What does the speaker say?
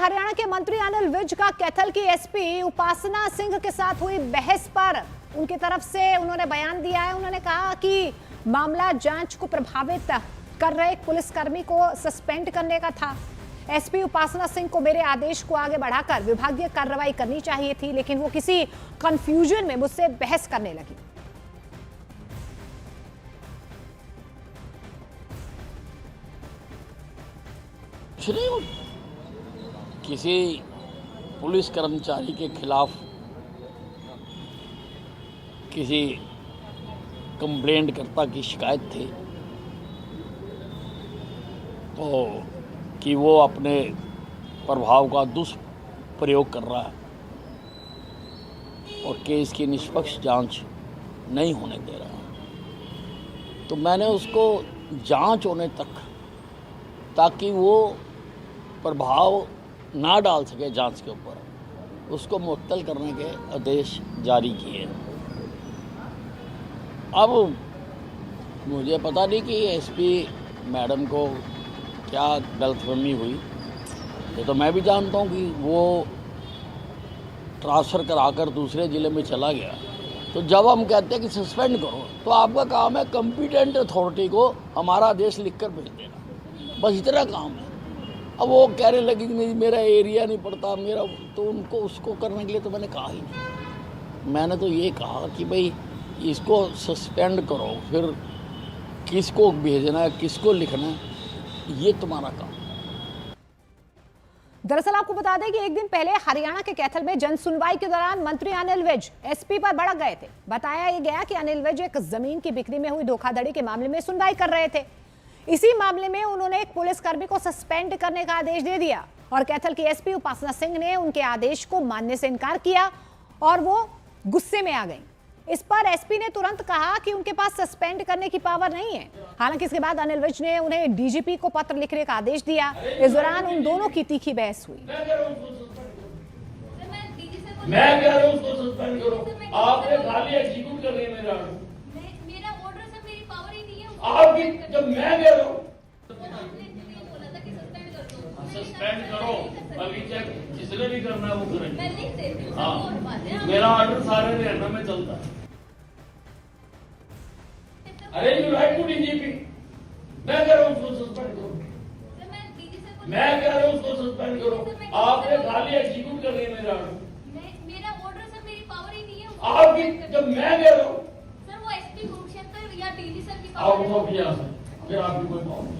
हरियाणा के मंत्री अनिल विज का कैथल की एसपी उपासना सिंह के साथ हुई बहस पर उनकी तरफ से उन्होंने बयान दिया है। उन्होंने कहा कि मामला जांच को प्रभावित कर रहे एक पुलिसकर्मी को सस्पेंड करने का था। एसपी उपासना सिंह को मेरे आदेश को आगे बढ़ाकर विभागीय कार्रवाई करनी चाहिए थी, लेकिन वो किसी कंफ्यूजन में मुझसे बहस करने लगी। किसी पुलिस कर्मचारी के खिलाफ किसी कंप्लेंटकर्ता की शिकायत थी तो कि वो अपने प्रभाव का दुष्प्रयोग कर रहा है और केस की निष्पक्ष जांच नहीं होने दे रहा है, तो मैंने उसको जांच होने तक, ताकि वो प्रभाव ना डाल सके जांच के ऊपर, उसको मुअत्तल करने के आदेश जारी किए। अब मुझे पता नहीं कि एसपी मैडम को क्या गलतफहमी हुई, ये तो मैं भी जानता हूँ कि वो ट्रांसफ़र कराकर दूसरे ज़िले में चला गया। तो जब हम कहते हैं कि सस्पेंड करो, तो आपका काम है कॉम्पिटेंट अथॉरिटी को हमारा आदेश लिखकर भेज देना, बस इतना काम है। अब वो कहने लगी कि नहीं मेरा एरिया नहीं पड़ता मेरा, तो उनको उसको करने के लिए तो मैंने कहा ही नहीं। मैंने तो ये कहा कि भाई इसको सस्पेंड करो, फिर किसको भेजना है, किसको लिखना है, ये तुम्हारा काम। दरअसल आपको बता दें कि एक दिन पहले हरियाणा के कैथल में जन सुनवाई के दौरान मंत्री अनिल विज एसपी पर भड़क गए थे। बताया गया कि अनिल विज एक जमीन की बिक्री में हुई धोखाधड़ी के मामले में सुनवाई कर रहे थे। इसी मामले में उन्होंने एक पुलिसकर्मी को सस्पेंड करने का आदेश दे दिया और कैथल की एसपी उपासना सिंह ने उनके आदेश को मानने से इनकार किया और वो गुस्से में आ गई। इस पर एसपी ने तुरंत कहा कि उनके पास सस्पेंड करने की पावर नहीं है। हालांकि इसके बाद अनिल विज ने उन्हें डीजीपी को पत्र लिखने का आदेश दिया। इस दौरान उन दोनों की तीखी बहस हुई। मैं कह रहा हूं उसको सस्पेंड करो, आपने खाली एग्जीक्यूट कर लिया मेरा ऑर्डर। मेरा ऑर्डर से मेरी पावर ही नहीं है। आपकी जब मैं कह रहा हूं बोला था कि सस्पेंड कर दो, सस्पेंड करो, अभी चेक जिसने भी करना है वो करें। मैं लिख देती हूं, हाँ, और बात है। मेरा ऑर्डर सारे हरियाणा में चलता है। अरे यू राइट टू डीजीपी, मैं कह रहा हूं उसको सस्पेंड करो, मैं कह रहा हूं उसको सस्पेंड करो, आपने खाली एग्जीक्यूट कर लिया मेरा ऑर्डर। मेरा ऑर्डर से मेरी पावर ही नहीं है। आपकी जब मैं कह रहा हूं सर वो एसपी कुरुक्षेत्र या डीजी सर की आप पावर है। फिर आपकी कोई पावर नहीं।